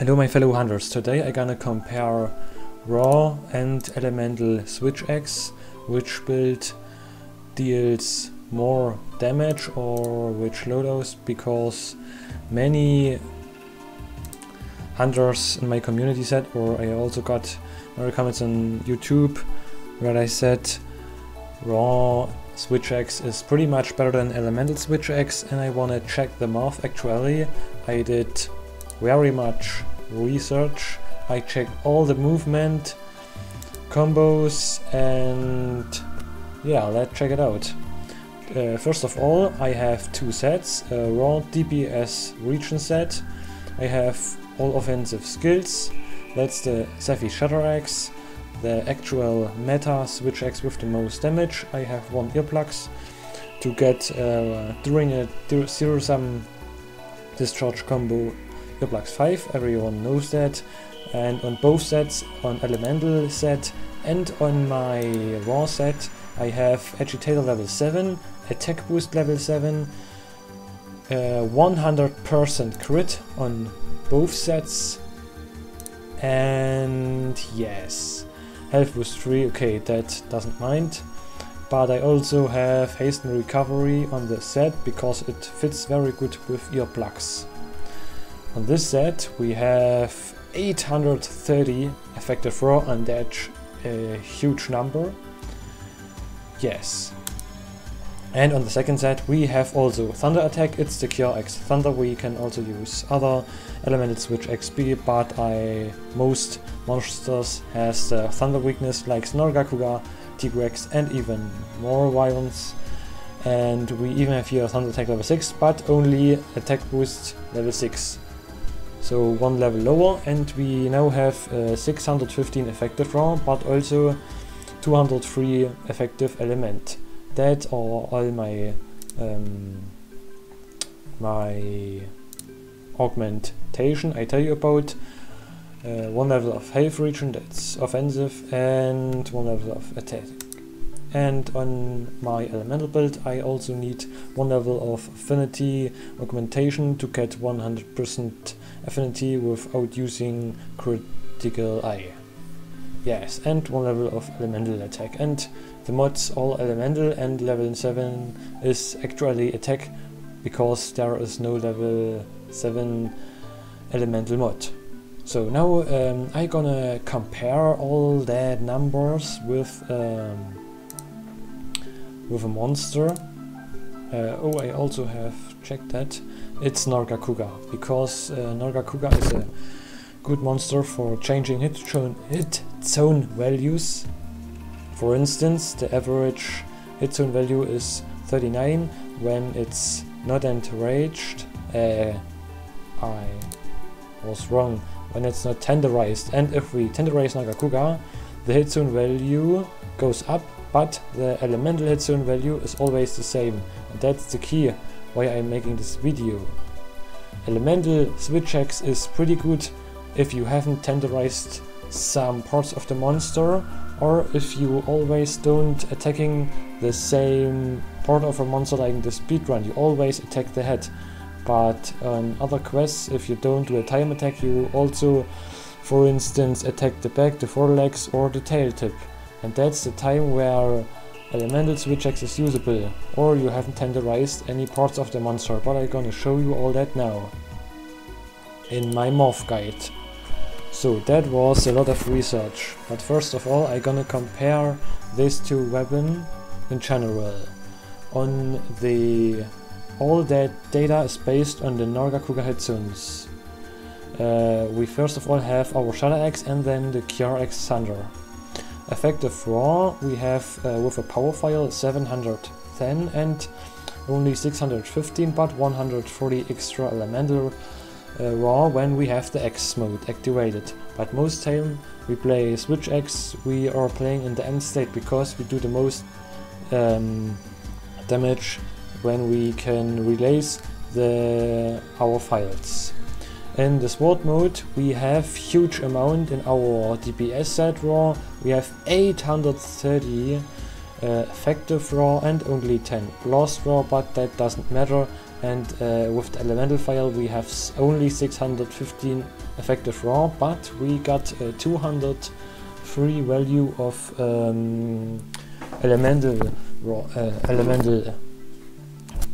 Hello my fellow hunters, today I'm gonna compare raw and elemental switch axe, which build deals more damage or which loadouts, because many hunters in my community said, or I also got many comments on YouTube where I said raw switch axe is pretty much better than elemental switch axe, and I wanna check the math. Actually I did very much research. I checked all the movement combos and yeah, let's check it out. First of all, I have two sets, a raw DPS region set. I have all offensive skills. That's the Sephi Shatter Axe, the actual meta switch axe with the most damage. I have one earplugs to get during a zero-sum discharge combo earplugs 5, everyone knows that. And on both sets, on elemental set and on my raw set, I have agitator level 7, attack boost level 7, 100% crit on both sets, and yes, health boost 3, okay, that doesn't mind. But I also have haste and recovery on the set because it fits very good with earplugs. On this set we have 830 effective raw, and that's a huge number. Yes. And on the second set we have also thunder attack. It's the kjarr X thunder. We can also use other elemental switch XP, but most monsters has the thunder weakness like Snorgakuga, T-Rex, and even more violence. And we even have here thunder attack level 6, but only attack boost level 6. So one level lower, and we now have 615 effective raw, but also 203 effective element. That are all my my augmentation I tell you about. One level of health region, that's offensive, and one level of attack. And on my elemental build I also need one level of affinity augmentation to get 100% affinity without using critical eye. Yes, and one level of elemental attack. And the mods all elemental, and level 7 is actually attack because there is no level 7 elemental mod. So now I'm gonna compare all the numbers with a monster. Oh, I also have checked that. It's Snorgakuga, because Snorgakuga is a good monster for changing hit zone values. For instance, the average hit zone value is 39 when it's not enraged. I was wrong. When it's not tenderized, and if we tenderize Snorgakuga, the hit zone value goes up, but the elemental hit zone value is always the same, and that's the key why I'm making this video. Elemental switch axe is pretty good if you haven't tenderized some parts of the monster, or if you always don't attacking the same part of a monster like in the speedrun, you always attack the head. But on other quests, if you don't do a time attack, you also, for instance, attack the back, the forelegs, or the tail tip. And that's the time where elemental switch axe is usable, or you haven't tenderized any parts of the monster. But I'm gonna show you all that now in my morph guide. So that was a lot of research, but first of all I'm gonna compare these two weapons in general. All that data is based on the Snorgakuga hit zones. We first of all have our Shatter Axe and then the kjarr X Thunder. Effective raw we have with a power file 710 and only 615, but 140 extra elemental raw when we have the X mode activated. But most time we play switch X, we are playing in the end state because we do the most damage when we can release our files. In the sword mode we have huge amount in our DPS set raw. We have 830 effective raw and only 10 blast raw, but that doesn't matter and with the Elemental Phial we have only 615 effective raw, but we got 203 value of elemental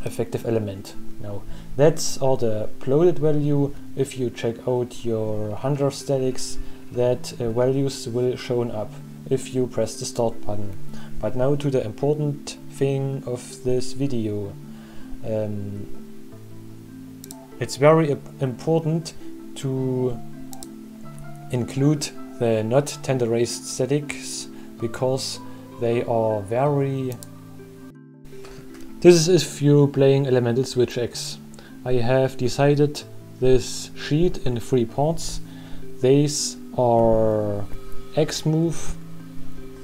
effective element. Now that's all the uploaded value. If you check out your 100 statics, that values will shown up if you press the start button. But now to the important thing of this video. It's very important to include the not tenderized statics, because they are very... This is if you're playing Elemental Switch X. I have decided this sheet in 3 parts. These are X move,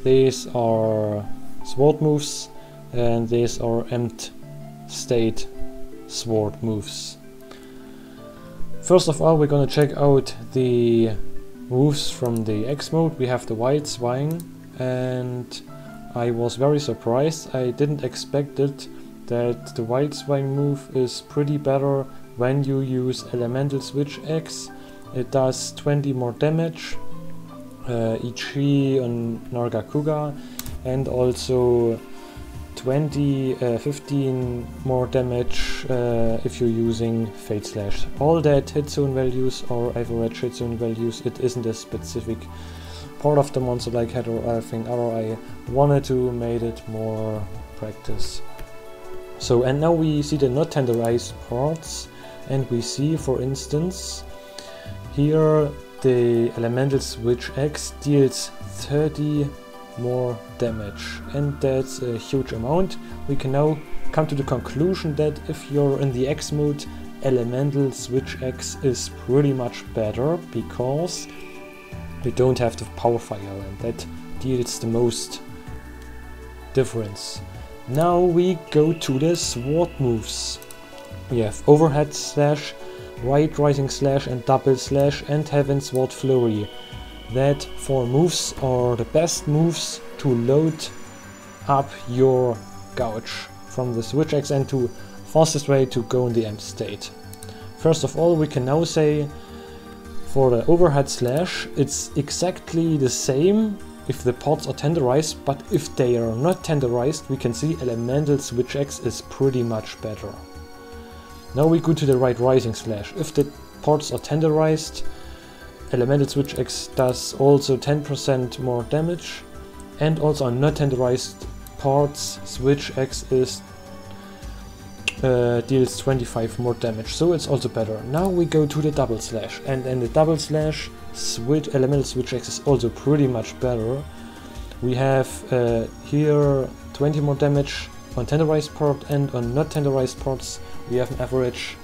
these are sword moves, and these are end state sword moves. First of all, we're gonna check out the moves from the X mode. We have the Wild Swing, and I was very surprised. I didn't expect it that the Wild Swing move is pretty better when you use Elemental Switch X. It does 20 more damage, Ichi on Nargacuga, and also 15 more damage if you're using Fate Slash. All that hit zone values or average hit zone values. It isn't a specific part of the monster like head or anything other. I wanted to make it more practice. So, and now we see the not tenderized parts, and we see, for instance, here the Elemental Switch X deals 30 more damage, and that's a huge amount. We can now come to the conclusion that if you're in the X mode, Elemental Switch X is pretty much better, because we don't have the Power Phial, and that deals the most difference. Now we go to the sword moves. We have Overhead Slash, Right Rising Slash and Double Slash, and Heavensward Flurry. That 4 moves are the best moves to load up your gouge from the Switch X and to fastest way to go in the end state. First of all, we can now say for the Overhead Slash, it's exactly the same if the pods are tenderized, but if they are not tenderized, we can see Elemental Switch X is pretty much better. Now we go to the Right Rising Slash. If the pods are tenderized, Elemental Switch X does also 10% more damage, and also on not tenderized parts, Switch X is deals 25 more damage, so it's also better. Now we go to the Double Slash, and in the Double Slash, Elemental Switch X is also pretty much better. We have here 20 more damage on tenderized part, and on not tenderized parts we have an average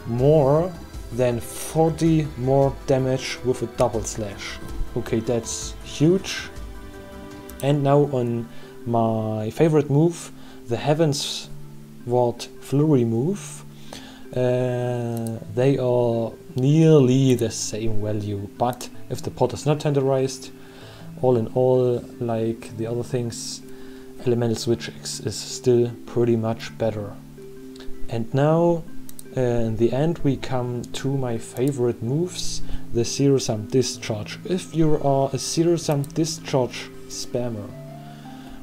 more than 40 more damage with a Double Slash. Okay, that's huge. And now on my favorite move, the heavensward flurry move. They are nearly the same value, but if the pot is not tenderized, all in all, like the other things, Elemental Switch X is still pretty much better. And now in the end we come to my favorite moves, the Zero Sum Discharge. If you are a Zero Sum Discharge spammer,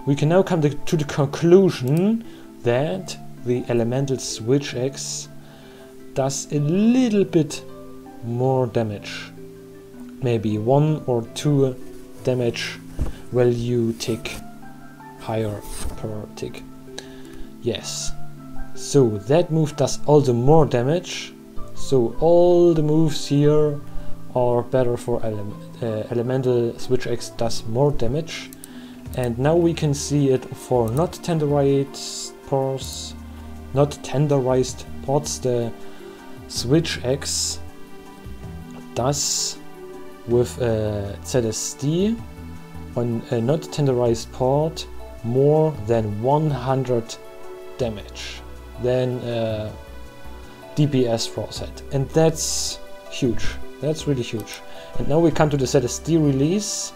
we can now come to the conclusion that the Elemental Switch X does a little bit more damage. Maybe 1 or 2 damage value tick higher per tick. Yes. So that move does also more damage. So all the moves here are better for Elemental Switch X does more damage. And now we can see it for not tenderized parts. The Switch X does with ZSD on a not tenderized part more than 100 damage than DPS Faucet, and that's huge. That's really huge. And now we come to the ZSD release.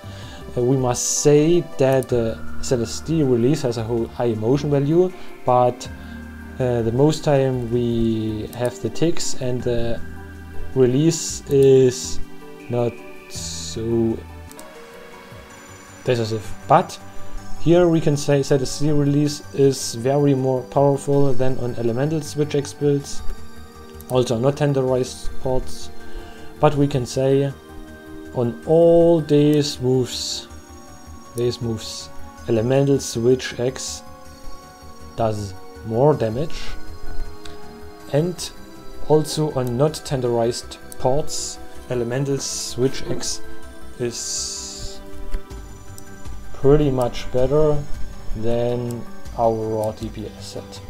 We must say that the ZSD release has a high motion value, but the most time we have the ticks, and the release is not so decisive. But here we can say that the C release is very more powerful than on Elemental Switch X builds, also not tenderized ports, but we can say on all these moves, Elemental Switch X does more damage, and also on not tenderized ports, Elemental Switch X is pretty much better than our raw DPS set.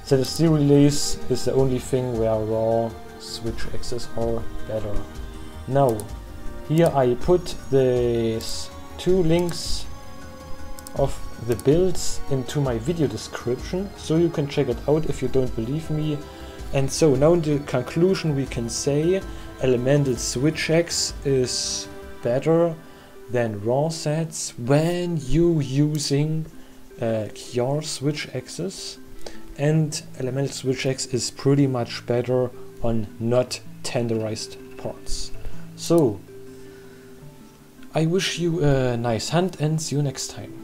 So the C release is the only thing where raw Switch X's are better. Now, here I put these 2 links of the builds into my video description, so you can check it out if you don't believe me. And so now in the conclusion we can say Elemental Switch X is better than raw sets when you using kjarr Switch X's, and Elemental Switch X is pretty much better on not tenderized parts. So I wish you a nice hunt and see you next time.